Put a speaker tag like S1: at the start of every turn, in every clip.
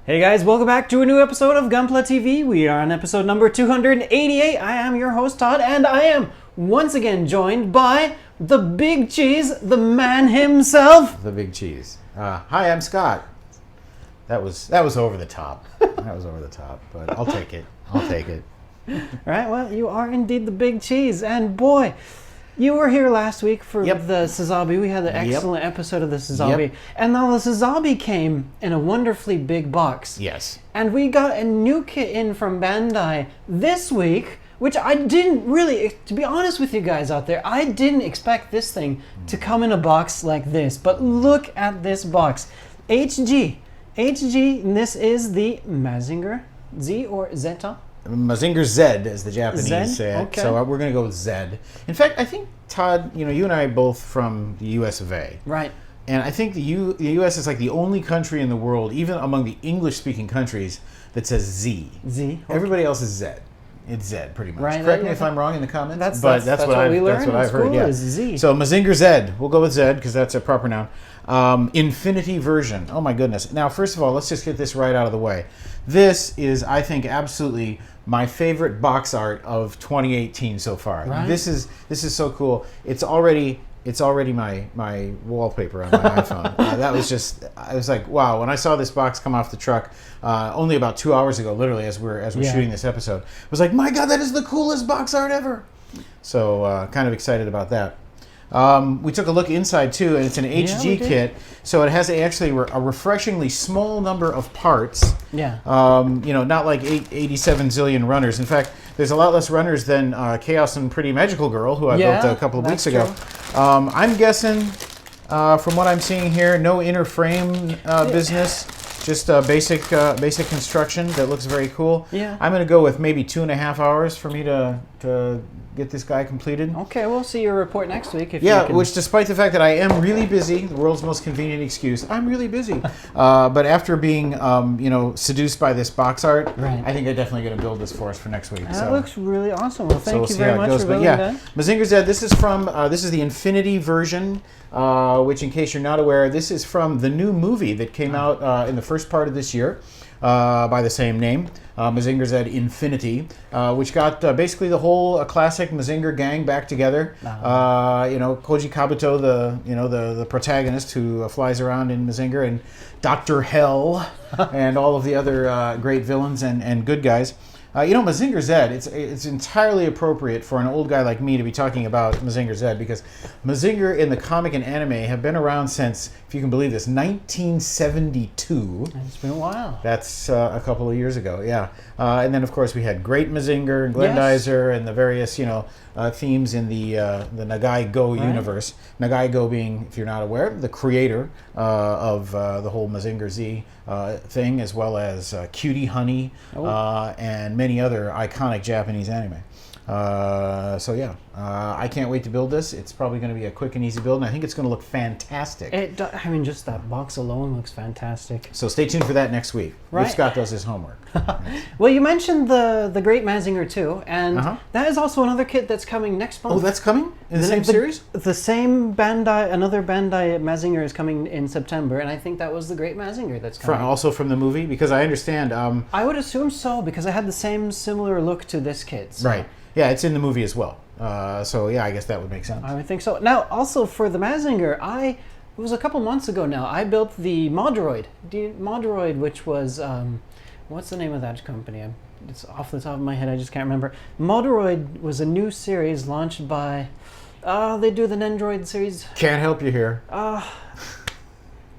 S1: Hey guys, welcome back to a new episode of Gunpla TV. We are on episode number 288. I am your host Todd, and I am once again joined by the Big Cheese, the man himself.
S2: The Big Cheese. Hi, I'm Scott. That was over the top. That was over the top, but I'll take it. I'll take it.
S1: All right, well, you are indeed the Big Cheese, and boy, you were here last week for the Sazabi. We had an excellent episode of the Sazabi. And now the Sazabi came in a wonderfully big box.
S2: Yes.
S1: And we got a new kit in from Bandai this week, which I didn't really, to be honest with you guys out there, I didn't expect this thing to come in a box like this. But look at this box. HG, and this is the Mazinger Z or Zeta?
S2: Mazinger Z, as the Japanese say it.
S1: Okay.
S2: So we're going to go with Z. In fact, I think, Todd, you and I are both from the US of A.
S1: Right.
S2: And I think the US is like the only country in the world, even among the English-speaking countries, that says Z.
S1: Z. Okay.
S2: Everybody else is Z. It's Z, pretty much.
S1: Right,
S2: Correct me if I'm wrong in the comments.
S1: That's what I've heard.
S2: Yeah.
S1: Is Z.
S2: So Mazinger Z. We'll go with Z because that's a proper noun. Infinity version. Oh my goodness. Now, first of all, let's just get this right out of the way. This is, I think, absolutely my favorite box art of 2018 so far.
S1: Right.
S2: This is so cool. It's already my wallpaper on my iPhone. That was just, I was like, wow. When I saw this box come off the truck only about 2 hours ago, literally as we're shooting this episode, I was like, my God, that is the coolest box art ever. So kind of excited about that. We took a look inside too, and it's an HG kit, so it has actually a refreshingly small number of parts.
S1: Yeah.
S2: Not like 87 zillion runners. In fact, there's a lot less runners than Chaos and Pretty Magical Girl, who I built a couple of weeks ago. I'm guessing, from what I'm seeing here, no inner frame business. Just basic construction that looks very cool.
S1: Yeah.
S2: I'm going to go with maybe 2.5 hours for me to get this guy completed.
S1: Okay, we'll see your report next week.
S2: Which despite the fact that I am really busy, the world's most convenient excuse, I'm really busy. But after being, seduced by this box art,
S1: right.
S2: I think I'm definitely going to build this for us for next week.
S1: That looks really awesome. Well, thank you
S2: see
S1: very
S2: how it
S1: much
S2: goes.
S1: for building that.
S2: Mazinger Z, this is the Infinity version, which, in case you're not aware, this is from the new movie that came out in the first part of this year by the same name. Mazinger Z Infinity, which got basically the whole classic Mazinger gang back together. Koji Kabuto, the protagonist who flies around in Mazinger, and Dr. Hell, and all of the other great villains and good guys. Mazinger Z, it's entirely appropriate for an old guy like me to be talking about Mazinger Z, because Mazinger in the comic and anime have been around since, if you can believe this, 1972.
S1: It's been a while.
S2: That's a couple of years ago, yeah. And then, of course, we had Great Mazinger and Glendizer and the various, themes in the Nagai Go universe. Nagai Go being, if you're not aware, the creator of the whole Mazinger Z thing, as well as Cutie Honey and many other iconic Japanese anime. I can't wait to build this. It's probably going to be a quick and easy build, and I think it's going to look fantastic.
S1: Just that box alone looks fantastic.
S2: So stay tuned for that next week.
S1: Right.
S2: If Scott does his homework.
S1: Well, you mentioned the Great Mazinger 2, and that is also another kit that's coming next month.
S2: Oh, that's coming? In the same series?
S1: The same Bandai, another Bandai Mazinger is coming in September, and I think that was the Great Mazinger that's coming.
S2: Also from the movie? Because I understand...
S1: I would assume so, because it had the similar look to this kit. So.
S2: Right. Yeah, it's in the movie as well. I guess that would make sense.
S1: I would think so. Now, also for the Mazinger, it was a couple months ago now, I built the Modroid. Which was, what's the name of that company? It's off the top of my head, I just can't remember. Modroid was a new series launched by, they do the Nendroid series.
S2: Can't help you here.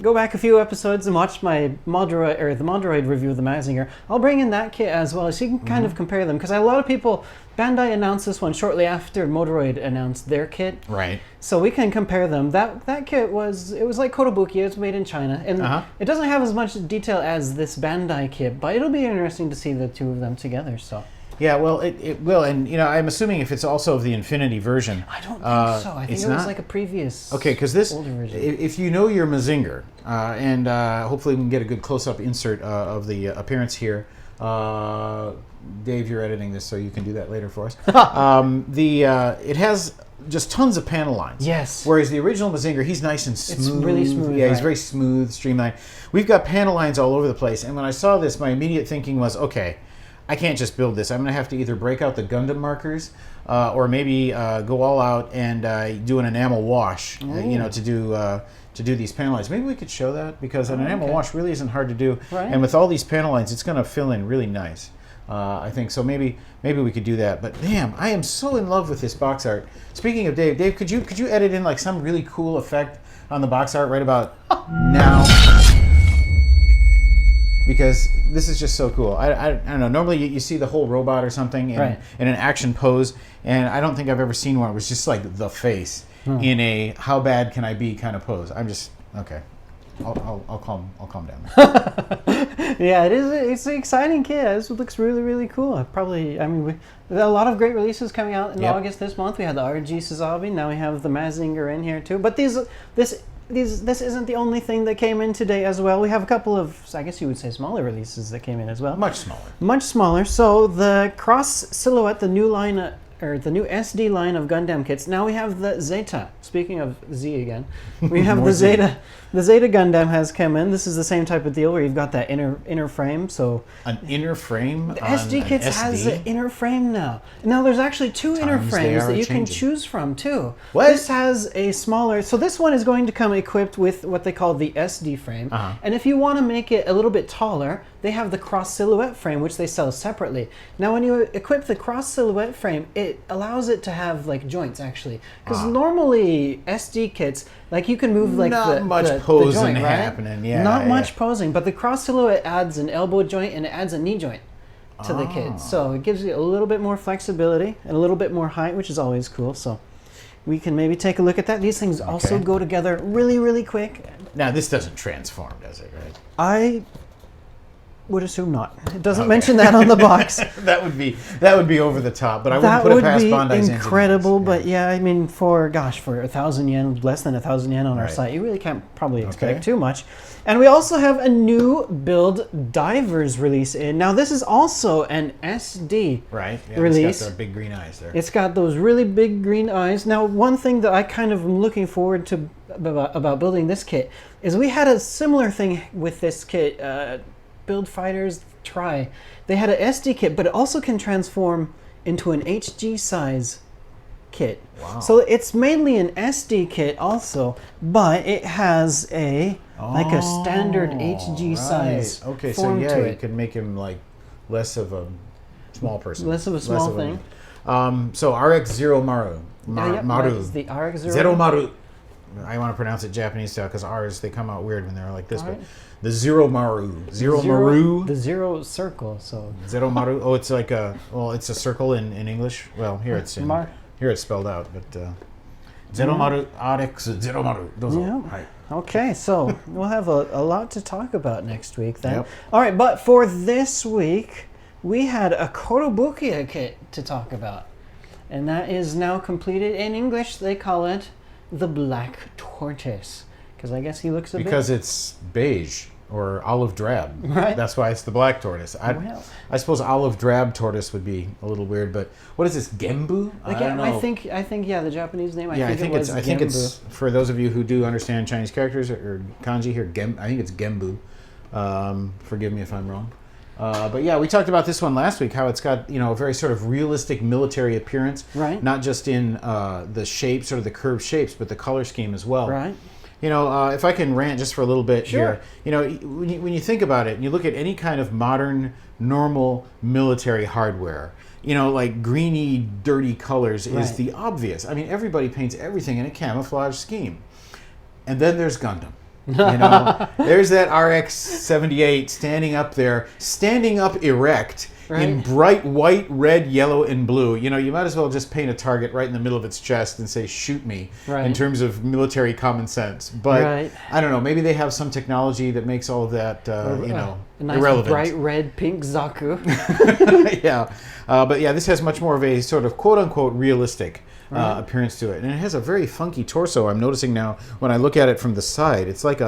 S1: Go back a few episodes and watch my the Modroid review of the Mazinger. I'll bring in that kit as well, so you can kind of compare them, because a lot of people, Bandai announced this one shortly after Modroid announced their kit.
S2: Right.
S1: So we can compare them. That kit was like Kotobuki. It was made in China, and it doesn't have as much detail as this Bandai kit, but it'll be interesting to see the two of them together. So.
S2: Yeah, well, it will, and I'm assuming if it's also of the Infinity version.
S1: I don't think so. I think it was like a previous.
S2: Okay, because this,
S1: older version.
S2: If you know your Mazinger, and hopefully we can get a good close-up insert of the appearance here Dave, you're editing this, so you can do that later for us. It has just tons of panel lines.
S1: Yes.
S2: Whereas the original Mazinger, he's nice and smooth.
S1: It's really smooth.
S2: Yeah, he's
S1: right.
S2: very smooth, streamlined. We've got panel lines all over the place. And when I saw this, my immediate thinking was, okay, I can't just build this. I'm going to have to either break out the Gundam markers or maybe go all out and do an enamel wash, to do these panel lines. Maybe we could show that, because an enamel wash really isn't hard to do.
S1: Right.
S2: And with all these panel lines, it's going to fill in really nice. I think so. Maybe we could do that. But damn, I am so in love with this box art. Speaking of Dave, could you edit in like some really cool effect on the box art right about now? Because this is just so cool. I don't know. Normally you see the whole robot or something in an action pose, and I don't think I've ever seen one. It was just like the face in a how bad can I be kind of pose. I'm just okay. I'll calm down.
S1: Yeah, it's an exciting kit. This looks really, really cool. There are a lot of great releases coming out in August this month. We had the RG Suzabi. Now we have the Mazinger in here too. But this isn't the only thing that came in today as well. We have a couple of, I guess you would say, smaller releases that came in as well.
S2: Much smaller.
S1: Much smaller. So the Cross Silhouette, the new line, or the new SD line of Gundam kits. Now we have the Zeta. Speaking of Z again, we have the Zeta. The Zeta Gundam has come in. This is the same type of deal where you've got that inner frame. So
S2: an inner frame.
S1: The SD kits has an inner frame now. Now there's actually two inner frames that you can choose from too.
S2: What?
S1: This has a smaller. So this one is going to come equipped with what they call the SD frame. And if you want to make it a little bit taller, they have the Cross Silhouette frame, which they sell separately. Now when you equip the Cross Silhouette frame, it allows it to have like joints actually. Because normally SD kits, like you can move like the
S2: posing
S1: joint, right?
S2: happening. Yeah,
S1: not much posing, but the Cross Silhouette adds an elbow joint and it adds a knee joint to the kit. So it gives you a little bit more flexibility and a little bit more height, which is always cool. So we can maybe take a look at that. These things also go together really, really quick.
S2: Now this doesn't transform, does it, right?
S1: I would assume not. It doesn't mention that on the box.
S2: that would be over the top, but I wouldn't put it past Bandai's
S1: That would be incredible,
S2: engineers.
S1: but yeah, I mean, for 1,000 yen, less than 1,000 yen on our site, you really can't probably expect too much. And we also have a new Build Divers release in. Now this is also an SD release.
S2: It's got the big green eyes there.
S1: It's got those really big green eyes. Now one thing that I kind of am looking forward to about building this kit is we had a similar thing with this kit. Build Fighters Try. They had an SD kit, but it also can transform into an HG size kit. Wow. So it's mainly an SD kit also, but it has a standard HG size form to it.
S2: You could make him like less of a small person.
S1: Less of a small thing.
S2: So RX-0 Maru. Maru.
S1: It's the RX-0
S2: Zero Maru. I want to pronounce it Japanese style because R's, they come out weird when they're like this. But the Zero Maru. Maru.
S1: The zero circle. So
S2: Zero Maru. Oh, it's like it's a circle in English. Well, here it's spelled out, but Zero Maru, RX Zero Maru.
S1: Okay, so we'll have a lot to talk about next week then. All right, but for this week, we had a Korobukia kit to talk about. And that is now completed. In English, they call it the Black Tortoise. Because I guess he looks
S2: because it's beige or olive drab.
S1: Right.
S2: That's why it's the Black Tortoise. I suppose olive drab tortoise would be a little weird, but what is this, Genbu? I don't know.
S1: I think the Japanese name.
S2: I think it's for those of you who do understand Chinese characters or kanji here. I think it's Genbu. Forgive me if I'm wrong. But yeah, we talked about this one last week, how it's got, a very sort of realistic military appearance.
S1: Right.
S2: Not just in the shapes, sort of the curved shapes, but the color scheme as well.
S1: Right.
S2: If I can rant just for a little bit here. When you think about it, and you look at any kind of modern, normal military hardware, like greeny, dirty colors is the obvious. I mean, everybody paints everything in a camouflage scheme. And then there's Gundam. There's that RX-78 standing up there, standing up erect in bright white, red, yellow, and blue. You might as well just paint a target right in the middle of its chest and say, shoot me, in terms of military common sense. But I don't know, maybe they have some technology that makes all of that,
S1: a nice
S2: irrelevant.
S1: Bright red, pink Zaku.
S2: But yeah, this has much more of a sort of quote-unquote realistic appearance to it. And it has a very funky torso. I'm noticing now when I look at it from the side. It's like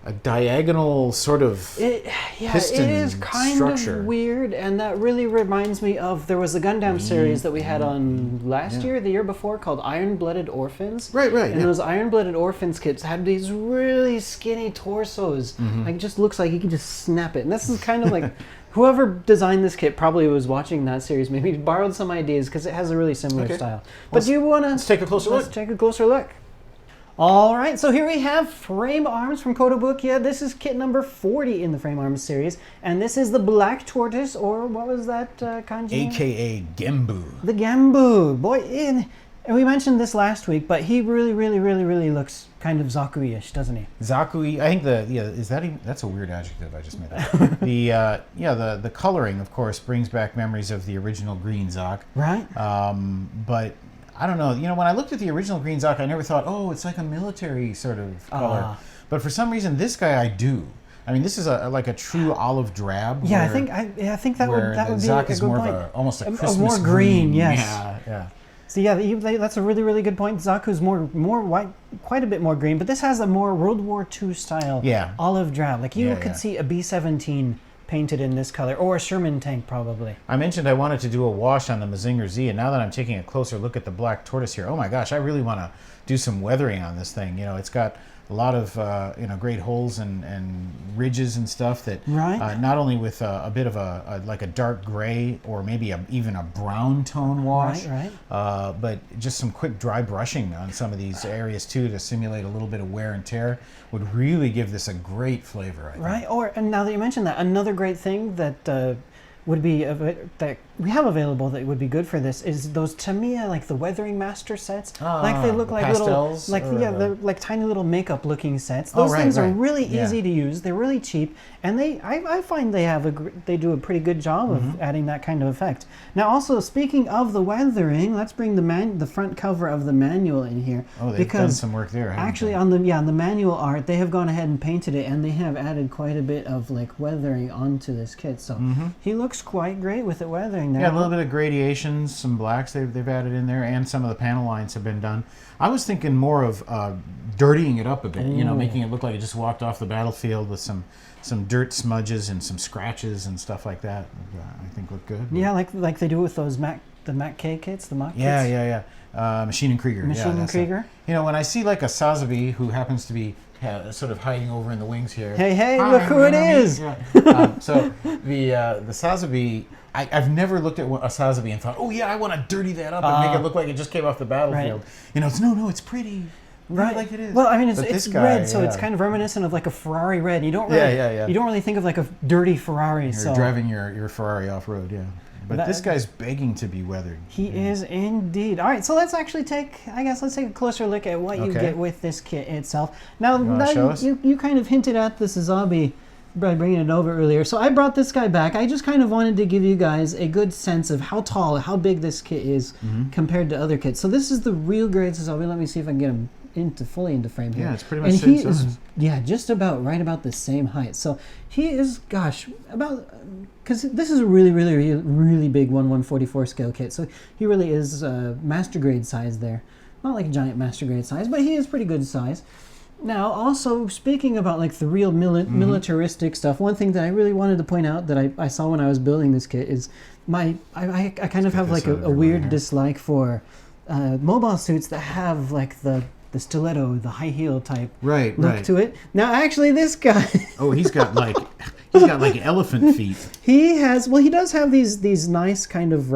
S2: a diagonal sort of piston
S1: it is kind
S2: structure.
S1: of weird, and that really reminds me of, there was a Gundam series that we had on last year, the year before, called Iron-Blooded Orphans.
S2: Right.
S1: And those Iron-Blooded Orphans kits had these really skinny torsos. Like, it just looks like you can just snap it. And this is kind of like, whoever designed this kit probably was watching that series, maybe borrowed some ideas, because it has a really similar style. But do you want to...
S2: Let's take a closer look.
S1: Let's take a closer look. All right, so here we have Frame Arms from Kotobukiya. This is kit number 40 in the Frame Arms series, and this is the Black Tortoise, or what was that kanji?
S2: AKA Genbu.
S1: The Genbu. Boy, and we mentioned this last week, but he really looks kind of Zakui-ish, doesn't he?
S2: Zakui, I think is that even, that's a weird adjective I just made up. The coloring, of course, brings back memories of the original Green Zak.
S1: Right.
S2: But I don't know. When I looked at the original Green Zak, I never thought, oh, it's like a military sort of color. But for some reason, this guy I do. I mean, this is like a true olive drab.
S1: Yeah, I think that would be
S2: Zak
S1: a
S2: is
S1: good
S2: more
S1: point.
S2: of almost a Christmas
S1: more green. Yes.
S2: Yeah.
S1: So yeah, that's a really good point. Zaku's more white, quite a bit more green, but this has a more World War II style olive drab. Like you could see a B-17 painted in this color, or a Sherman tank probably.
S2: I mentioned I wanted to do a wash on the Mazinger Z, and now that I'm taking a closer look at the Black Tortoise here, oh my gosh, I really want to do some weathering on this thing. It's got a lot of great holes and ridges and stuff that not only with a bit of like a dark gray or maybe even a brown tone wash, but just some quick dry brushing on some of these areas too to simulate a little bit of wear and tear would really give this a great flavor, I think.
S1: And now that you mentioned that, another great thing that would be that we have available that would be good for this is those Tamiya, like the Weathering Master sets. Like they look like
S2: pastels,
S1: they're like tiny little makeup looking sets. Those things are really easy to use. They're really cheap, and I find they do a pretty good job of adding that kind of effect. Now, also speaking of the weathering, let's bring the front cover of the manual in here.
S2: Oh, they've done some work there.
S1: Actually, on the manual art, they have gone ahead and painted it, and they have added quite a bit of like weathering onto this kit. So he looks quite great with it weathering there.
S2: Yeah, a little bit of gradations, some blacks they've added in there, and some of the panel lines have been done. I was thinking more of dirtying it up a bit, making it look like it just walked off the battlefield with some dirt smudges and some scratches and stuff like that. I think look good.
S1: Yeah, like they do with those the Mac K kits, the Mach kits.
S2: Yeah. Machine and Krieger.
S1: Machine and Krieger.
S2: When I see like a Sazabi who happens to be sort of hiding over in the wings here.
S1: Hey, look who it is!
S2: Yeah. So the Sazabi, I've never looked at a Sazabi and thought, oh yeah, I want to dirty that up and make it look like it just came off the battlefield. It's it's pretty. Right, like it is.
S1: Well, I mean, it's red, so it's kind of reminiscent of like a Ferrari red. You don't really, you don't really think of like a dirty Ferrari.
S2: You're driving your Ferrari off road, But this guy's begging to be weathered.
S1: He is indeed. All right, so let's actually take a closer look at what you get with this kit itself. Now you kind of hinted at the Sazabi by bringing it over earlier. So I brought this guy back. I just kind of wanted to give you guys a good sense of how tall, how big this kit is compared to other kits. So this is the real grade Sazabi. Let me see if I can get him fully into frame here.
S2: Yeah, it's pretty much the same size.
S1: Just about the same height. So he is, about, because this is a really big 1/144 scale kit. So he really is master grade size there. Not like a giant master grade size, but he is pretty good size. Now, also speaking about like the real militaristic stuff, one thing that I really wanted to point out that I saw when I was building this kit is I kind of have like a weird dislike for mobile suits that have like the stiletto, the high heel type look to it. Now, actually, this guy.
S2: Oh, he's got like elephant feet.
S1: He does have these nice kind of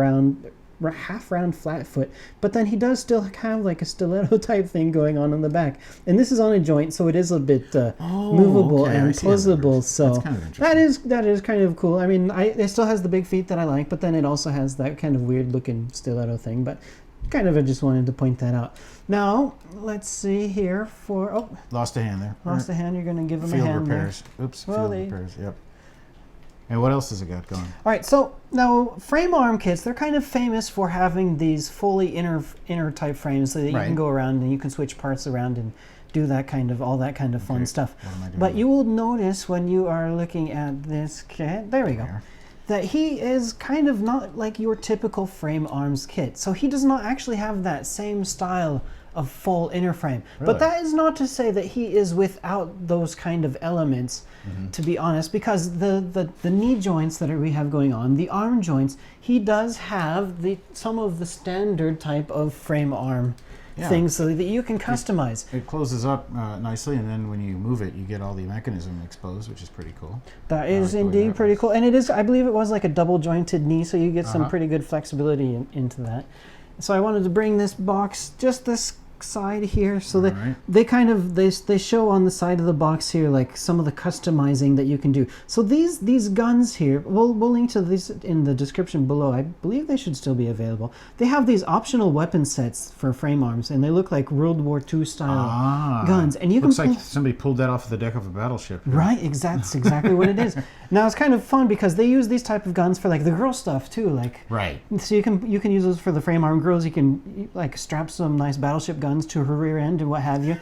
S1: half round flat foot, but then he does still have like a stiletto type thing going on the back, and this is on a joint, so it is a bit movable and posable. So kind of that is kind of cool. I mean, it still has the big feet that I like, but then it also has that kind of weird looking stiletto thing. But kind of, I just wanted to point that out. Now, let's see here
S2: lost a hand there.
S1: Lost a hand. You're going to give him
S2: field
S1: a hand
S2: repairs.
S1: there.
S2: Oops. Field repairs. Yep. And what else has it got going?
S1: All right, so now frame arm kits, they're kind of famous for having these fully inner type frames so that you can go around and you can switch parts around and do all that kind of fun stuff. But you will notice when you are looking at this kit, there we go, that he is kind of not like your typical frame arms kit. So he does not actually have that same style of full inner frame.
S2: Really?
S1: But that is not to say that he is without those kind of elements, to be honest, because the knee joints that we have going on, the arm joints, he does have some of the standard type of frame arm things so that you can customize.
S2: It closes up nicely, and then when you move it, you get all the mechanism exposed, which is pretty cool.
S1: That is indeed pretty cool. And it is, I believe it was like a double jointed knee, so you get some pretty good flexibility into that. So I wanted to bring this box, just this side here, so they kind of they show on the side of the box here like some of the customizing that you can do. So these guns here, we'll link to these in the description below. I believe they should still be available. They have these optional weapon sets for frame arms, and they look like World War II style guns. And you
S2: looks
S1: can
S2: like somebody pulled that off the deck of a battleship.
S1: Right, that's exactly what it is. Now it's kind of fun because they use these type of guns for like the girl stuff too, like so you can use those for the frame arm girls. You can like strap some nice battleship guns to her rear end and what have you,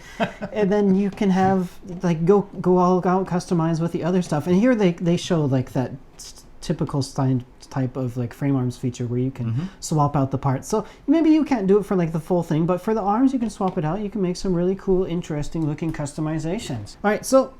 S1: and then you can have like go all out customize with the other stuff. And here they show like that typical type of like frame arms feature where you can swap out the parts. So maybe you can't do it for like the full thing, but for the arms you can swap it out. You can make some really cool, interesting looking customizations. All right, so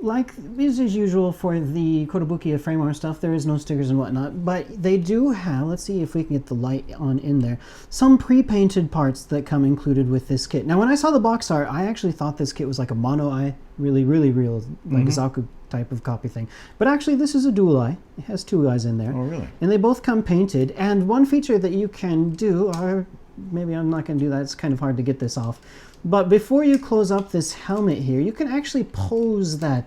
S1: like as usual for the Kotobukiya frame arm stuff, there is no stickers and whatnot, but they do have, let's see if we can get the light on in there, some pre-painted parts that come included with this kit. Now when I saw the box art, I actually thought this kit was like a mono eye, really real, like Zaku type of copy thing. But actually this is a dual eye. It has two eyes in there.
S2: Oh really?
S1: And they both come painted, and one feature that you can do, or maybe I'm not going to do that, it's kind of hard to get this off. But before you close up this helmet here, you can actually pose the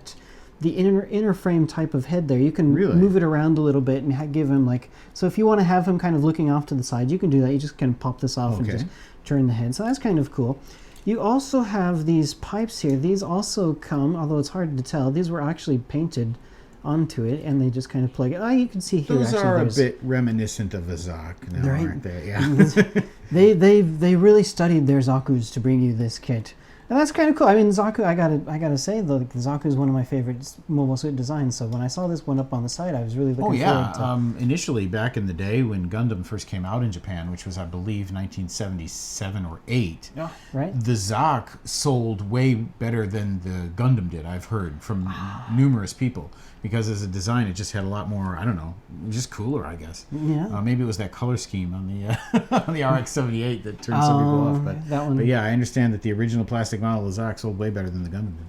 S1: inner frame type of head there. You can move it around a little bit and give him like, so if you want to have him kind of looking off to the side, you can do that. You just can pop this off and just turn the head. So that's kind of cool. You also have these pipes here. These also come, although it's hard to tell, these were actually painted onto it, and they just kind of plug it. You can see here.
S2: Those are a bit reminiscent of a Zak, now, aren't they? Yeah.
S1: they really studied their Zakus to bring you this kit. And that's kind of cool. I mean, Zaku, I gotta say, the Zaku is one of my favorite mobile suit designs. So when I saw this one up on the site, I was really looking forward to.
S2: Initially, back in the day when Gundam first came out in Japan, which was, I believe, 1977 or 8, the Zak sold way better than the Gundam did. I've heard from numerous people. Because as a design, it just had a lot more, I don't know, just cooler, I guess. Yeah. Maybe it was that color scheme on the on the RX-78 that turned some people off. But yeah, I understand that the original plastic model of the Zak sold way better than the Gundam did.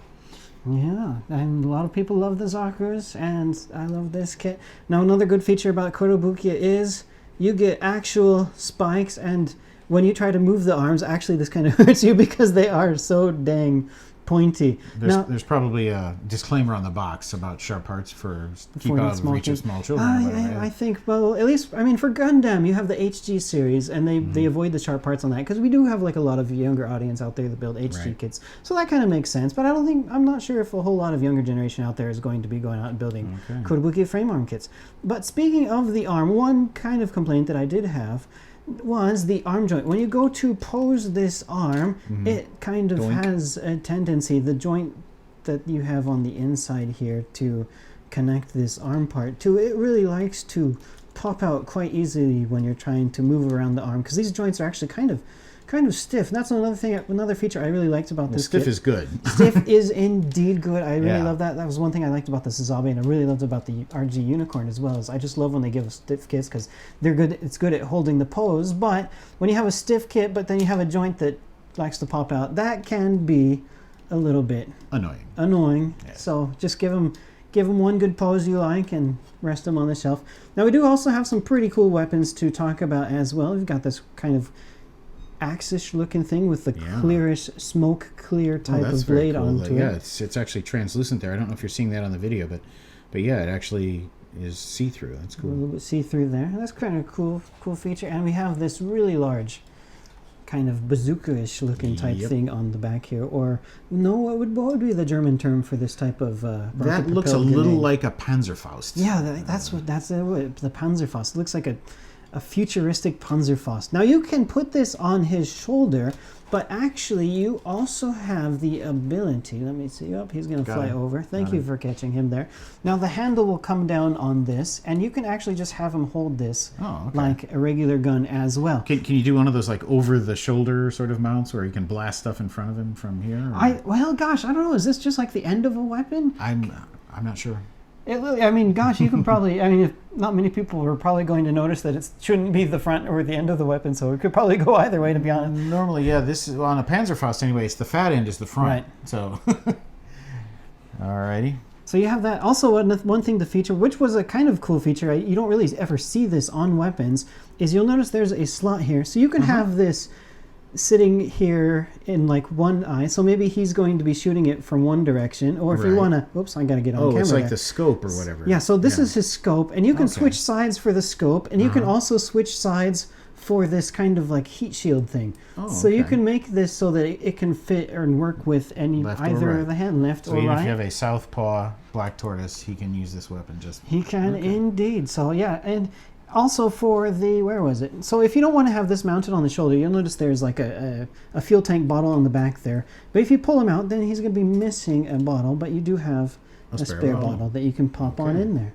S1: Yeah, and a lot of people love the Zakus, and I love this kit. Now, another good feature about Kotobukiya is you get actual spikes, and when you try to move the arms, actually this kind of hurts you because they are so dang pointy.
S2: There's probably a disclaimer on the box about sharp parts for keep out of the reach of small children.
S1: I think, well, at least, I mean, for Gundam, you have the HG series, and they avoid the sharp parts on that, because we do have like a lot of younger audience out there that build HG kits. So that kind of makes sense, but I'm not sure if a whole lot of younger generation out there is going to be going out and building Kotobukiya frame arm kits. But speaking of the arm, one kind of complaint that I did have was the arm joint. When you go to pose this arm, it kind of has a tendency, the joint that you have on the inside here to connect this arm part to, it really likes to pop out quite easily when you're trying to move around the arm, because these joints are actually kind of stiff. And that's another feature I really liked about this
S2: stiff
S1: kit.
S2: Is good.
S1: Stiff is indeed good. I really love that. That was one thing I liked about the Suzabe, and I really loved about the RG Unicorn as well. Is I just love when they give us stiff kits, because they're good. It's good at holding the pose. But when you have a stiff kit, but then you have a joint that likes to pop out, that can be a little bit annoying. Yeah. So just give them one good pose you like, and rest them on the shelf. Now we do also have some pretty cool weapons to talk about as well. We've got this kind of axe-ish looking thing with the clearish, smoke clear type of blade onto it.
S2: Yeah, it's actually translucent there. I don't know if you're seeing that on the video, but yeah, it actually is see-through. That's cool.
S1: A little bit see-through there. That's kind of cool feature. And we have this really large kind of bazooka-ish looking type thing on the back here. Or no, what would be the German term for this type of
S2: that looks a little like a Panzerfaust.
S1: Yeah, that's the Panzerfaust. It looks like a futuristic Panzerfaust. Now you can put this on his shoulder, but actually you also have the ability, let me see, he's going to fly over. Thank you for catching him there. Now the handle will come down on this, and you can actually just have him hold this like a regular gun as well.
S2: Can you do one of those like over the shoulder sort of mounts where you can blast stuff in front of him from here?
S1: Well, gosh, I don't know. Is this just like the end of a weapon?
S2: I'm not sure.
S1: I mean, gosh, you can probably, I mean, if not many people are probably going to notice that it shouldn't be the front or the end of the weapon, so it could probably go either way, to be honest.
S2: Normally, yeah, this is, on a Panzerfaust anyway, it's the fat end is the front. Right. So, alrighty.
S1: So you have that. Also, one thing to feature, which was a kind of cool feature, you don't really ever see this on weapons, is you'll notice there's a slot here. So you can have this sitting here in like one eye, so maybe he's going to be shooting it from one direction, or if you want to, oops, I gotta get on camera.
S2: Oh, it's like the scope or whatever.
S1: Yeah, so this is his scope, and you can switch sides for the scope, and you can also switch sides for this kind of like heat shield thing. So you can make this so that it can fit and work with any either the hand, left or right.
S2: So if you have a southpaw Black Tortoise, he can use this weapon just.
S1: He can indeed. So yeah, and also for the, where was it? So if you don't want to have this mounted on the shoulder, you'll notice there's like a fuel tank bottle on the back there. But if you pull him out, then he's going to be missing a bottle, but you do have a spare bottle that you can pop on in there.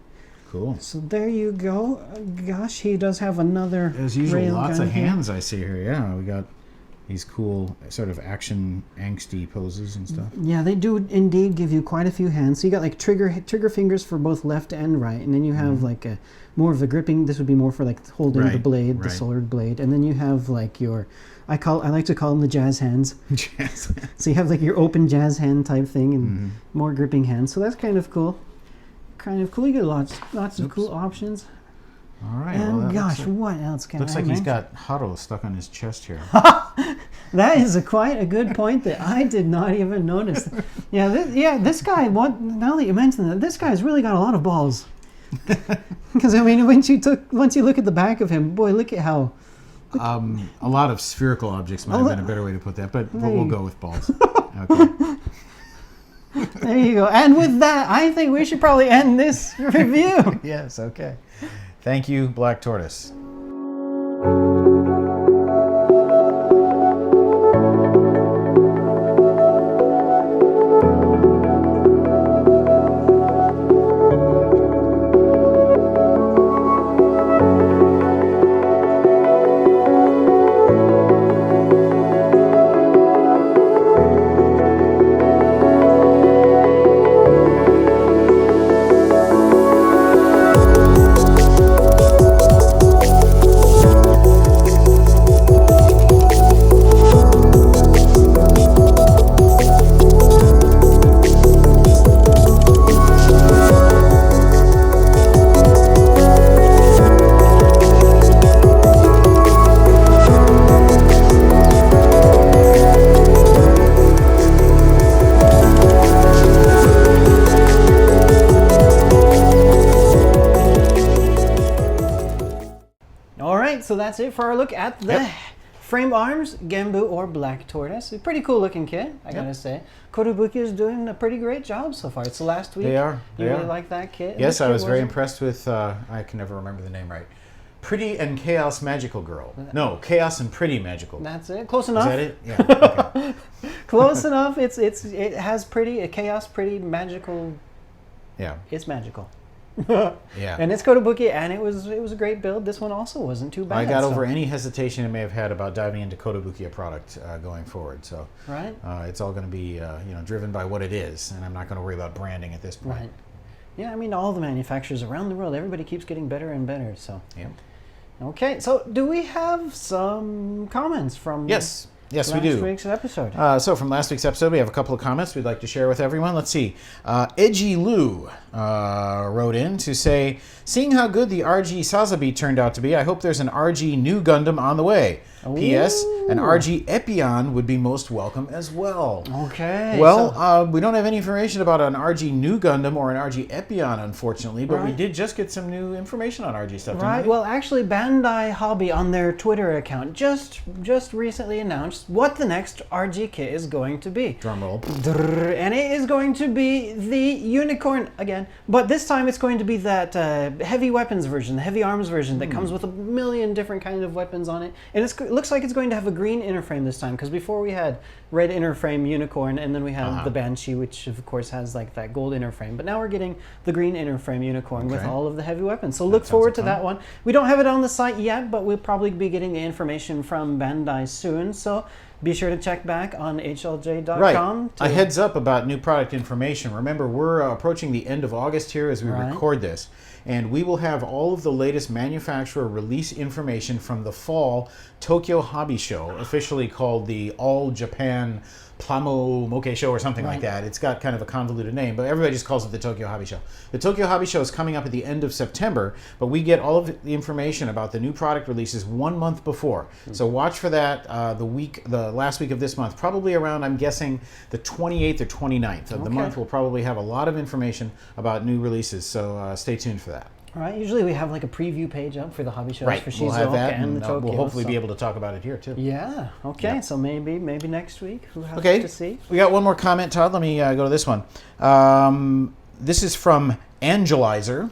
S2: Cool.
S1: So there you go. Gosh, he does have another
S2: as usual, lots of hands I see here. Yeah, we got these cool sort of action angsty poses and stuff.
S1: Yeah, they do indeed give you quite a few hands. So you got like trigger fingers for both left and right, and then you have like a more of the gripping. This would be more for like holding the blade, the sword blade, and then you have like your, I like to call them the jazz hands.
S2: Jazz hands.
S1: So you have like your open jazz hand type thing and more gripping hands. So that's kind of cool. You get lots of cool options.
S2: All right.
S1: And gosh, what else can I
S2: mention? Looks like he's got Haro stuck on his chest here.
S1: That is quite a good point that I did not even notice. This guy. Now that you mention that, this guy's really got a lot of balls. Because I mean, once you look at the back of him, boy, look at how.
S2: A lot of spherical objects might have been a better way to put that, but we'll go with balls. Okay.
S1: There you go. And with that, I think we should probably end this review.
S2: Yes. Okay. Thank you, Black Tortoise.
S1: So that's it for our look at the Frame Arms Genbu or Black Tortoise. A pretty cool looking kit, I gotta say. Kotobuki is doing a pretty great job so far. It's the last week.
S2: They are.
S1: You really like that kit?
S2: Yes, I was very impressed with, I can never remember the name right. Pretty and Chaos Magical Girl. No, Chaos and Pretty Magical.
S1: That's it. Close enough.
S2: Is that it? Yeah. Okay.
S1: Close enough. It has pretty, a Chaos, pretty, magical.
S2: Yeah.
S1: It's magical.
S2: Yeah.
S1: And it's Kotobuki, and it was a great build. This one also wasn't too bad.
S2: I got over any hesitation I may have had about diving into Kotobuki product going forward. So it's all going to be driven by what it is, and I'm not going to worry about branding at this point.
S1: Right. Yeah, I mean all the manufacturers around the world, everybody keeps getting better and better. So
S2: yeah.
S1: Okay, so do we have some comments from?
S2: Yes, we do.
S1: Last week's episode.
S2: So from last week's episode, we have a couple of comments we'd like to share with everyone. Let's see. Edgy Lou wrote in to say, seeing how good the RG Sazabi turned out to be, I hope there's an RG new Gundam on the way.
S1: Ooh.
S2: P.S. An RG Epion would be most welcome as well.
S1: Okay.
S2: Well, we don't have any information about an RG new Gundam or an RG Epion, unfortunately, but we did just get some new information on RG stuff.
S1: Right. Well, actually, Bandai Hobby on their Twitter account just recently announced what the next RG kit is going to be.
S2: Drum roll.
S1: And it is going to be the unicorn again, but this time it's going to be that heavy weapons version, the heavy arms version that comes with a million different kind of weapons on it. And it looks like it's going to have a green inner frame this time, because before we had red inner frame unicorn, and then we had the Banshee, which of course has like that gold inner frame. But now we're getting the green inner frame unicorn with all of the heavy weapons. So look forward to that one. We don't have it on the site yet, but we'll probably be getting the information from Bandai soon. So be sure to check back on HLJ.com.
S2: Right. A heads up about new product information. Remember, we're approaching the end of August here as we record this. And we will have all of the latest manufacturer release information from the fall Tokyo Hobby Show, officially called the All Japan Plamo Moke Show or something like that. It's got kind of a convoluted name, but everybody just calls it the Tokyo Hobby Show. The Tokyo Hobby Show is coming up at the end of September, but we get all of the information about the new product releases 1 month before. So watch for that the last week of this month, probably around, I'm guessing, the 28th or 29th of the month. We'll probably have a lot of information about new releases, so stay tuned for that.
S1: All right. Usually we have like a preview page up for the hobby shows for Shizuoka
S2: we'll have that,
S1: and the Tokyo.
S2: We'll hopefully be able to talk about it here too.
S1: Yeah. Okay. So maybe next week. We'll have to see.
S2: We got one more comment, Todd. Let me go to this one. This is from Angelizer,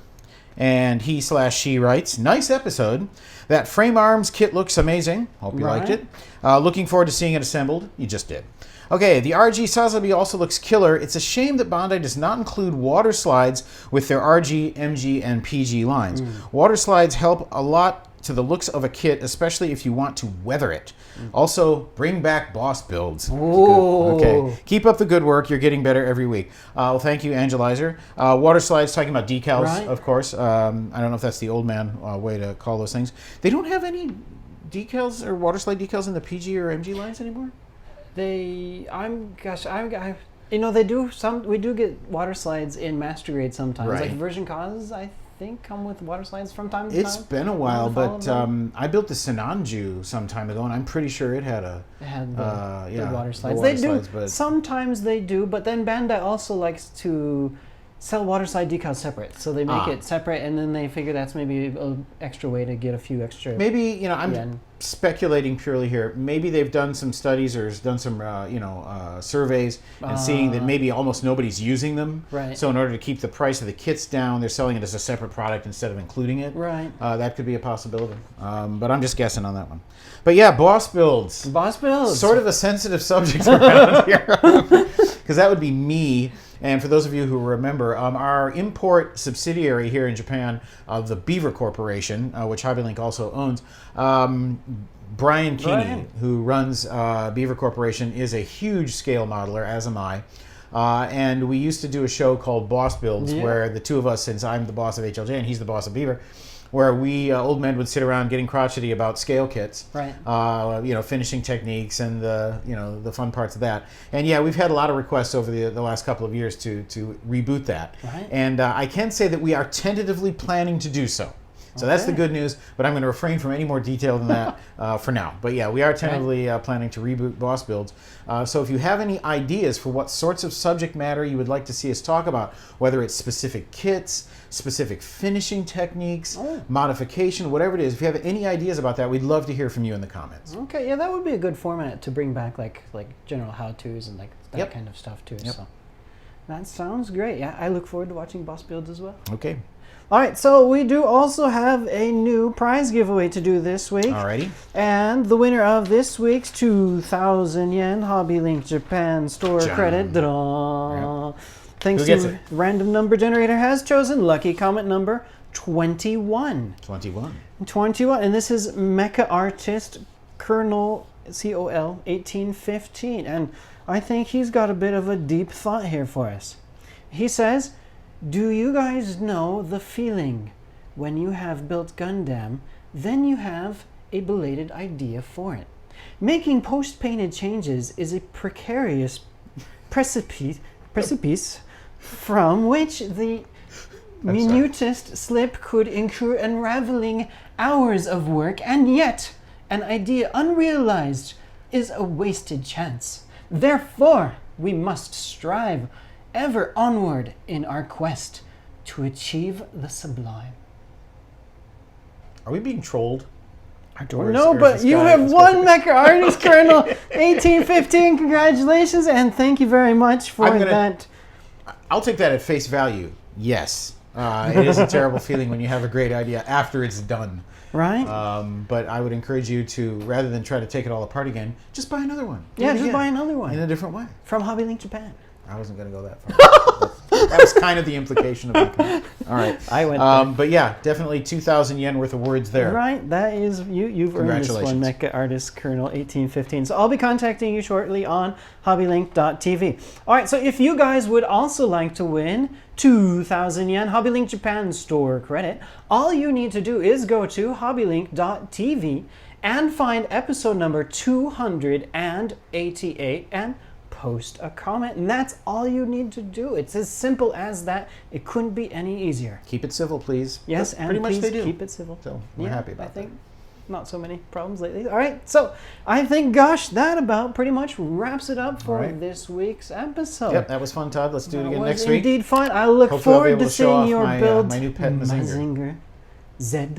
S2: and he/she writes, "Nice episode. That Frame Arms kit looks amazing. Hope you liked it. Looking forward to seeing it assembled." You just did. Okay, the RG Sazabi also looks killer. It's a shame that Bandai does not include water slides with their RG, MG, and PG lines. Water slides help a lot to the looks of a kit, especially if you want to weather it. Also, bring back boss builds. Okay, keep up the good work. You're getting better every week. Well, thank you, Angelizer. Water slides, talking about decals, of course. I don't know if that's the old man way to call those things. They don't have any decals or water slide decals in the PG or MG lines anymore?
S1: They do some. We do get water slides in master grade sometimes. Like version cause, I think, come with water slides from time to time.
S2: It's been a while, but I built the Sinanju some time ago, and I'm pretty sure it had the
S1: water slides.
S2: The water slides, but
S1: sometimes they do, but then Bandai also likes to sell water slide decals separate, so they make it separate, and then they figure that's maybe an extra way to get a few extra.
S2: Maybe I'm speculating purely here. Maybe they've done some studies or done some surveys and seeing that maybe almost nobody's using them.
S1: Right.
S2: So in order to keep the price of the kits down, they're selling it as a separate product instead of including it.
S1: Right.
S2: That could be a possibility. But I'm just guessing on that one. But yeah, boss builds.
S1: Boss builds.
S2: Sort of a sensitive subject around here, because that would be me. And for those of you who remember, our import subsidiary here in Japan of the Beaver Corporation, which HobbyLink also owns, Brian Keeney, who runs Beaver Corporation, is a huge scale modeler, as am I. And we used to do a show called Boss Builds, where the two of us, since I'm the boss of HLJ and he's the boss of Beaver, where we old men would sit around getting crotchety about scale kits, finishing techniques and the fun parts of that. And yeah, we've had a lot of requests over the last couple of years to reboot that. Right. And I can say that we are tentatively planning to do so. So that's the good news, but I'm going to refrain from any more detail than that for now. But yeah, we are tentatively planning to reboot Boss Builds. So if you have any ideas for what sorts of subject matter you would like to see us talk about, whether it's specific kits, specific finishing techniques, modification, whatever it is, if you have any ideas about that, we'd love to hear from you in the comments.
S1: Okay, yeah, that would be a good format to bring back like general how-tos and like that kind of stuff too. So that sounds great. Yeah, I look forward to watching Boss Builds as well.
S2: Okay.
S1: All right, so we do also have a new prize giveaway to do this week.
S2: Alrighty.
S1: And the winner of this week's 2,000 yen HobbyLink Japan store credit, thanks to random number generator, has chosen lucky comment number 21. 21. And this is Mecha Artist Colonel, COL 1815. And I think he's got a bit of a deep thought here for us. He says, "Do you guys know the feeling when you have built Gundam, then you have a belated idea for it? Making post-painted changes is a precarious precipice from which the minutest slip could incur unraveling hours of work, and yet an idea unrealized is a wasted chance. Therefore, we must strive ever onward in our quest to achieve the sublime."
S2: Are we being trolled?
S1: I don't know, but you have won Mecha Artist Colonel 1815. Congratulations, and thank you very much for that.
S2: I'll take that at face value. Yes. It is a terrible feeling when you have a great idea after it's done.
S1: Right?
S2: But I would encourage you to, rather than try to take it all apart again, just buy another one.
S1: Yeah, just buy another one.
S2: In a different way.
S1: From HobbyLink Japan.
S2: I wasn't going to go that far. That was kind of the implication of my comment. All right.
S1: I went there.
S2: But yeah, definitely 2,000 yen worth of words there.
S1: Right, that is, you've earned this one, Mecha Artist Colonel 1815. So I'll be contacting you shortly on hobbylink.tv. All right, so if you guys would also like to win 2,000 yen HobbyLink Japan store credit, all you need to do is go to hobbylink.tv and find episode number 288 and post a comment, and that's all you need to do. It's as simple as that. It couldn't be any easier.
S2: Keep it civil, please.
S1: Yes,
S2: but
S1: and
S2: pretty much they do.
S1: Keep it civil.
S2: So we're happy about
S1: I think
S2: that.
S1: Not so many problems lately. All right, so I think, gosh, that about pretty much wraps it up for this week's episode.
S2: Yep, that was fun, Todd. Let's do it again next
S1: week.
S2: week.
S1: Indeed fun. I look
S2: Hopefully
S1: forward to seeing your
S2: my,
S1: build,
S2: my new pet
S1: Mazinger Z.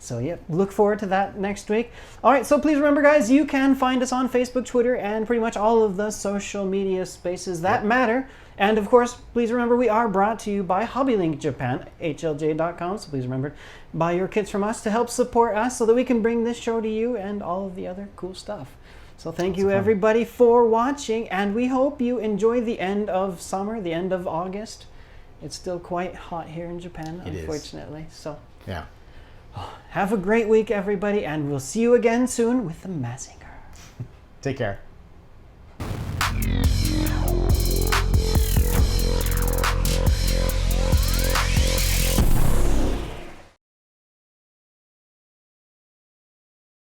S1: So yeah, look forward to that next week. All right, so please remember, guys, you can find us on Facebook, Twitter, and pretty much all of the social media spaces that matter. And of course, please remember, we are brought to you by HobbyLink Japan, HLJ.com. So please remember, buy your kits from us to help support us so that we can bring this show to you and all of the other cool stuff. So thank you, everybody, for watching, and we hope you enjoy the end of summer, the end of August. It's still quite hot here in Japan, unfortunately. So
S2: yeah.
S1: Have a great week, everybody, and we'll see you again soon with the Mazinger.
S2: Take care.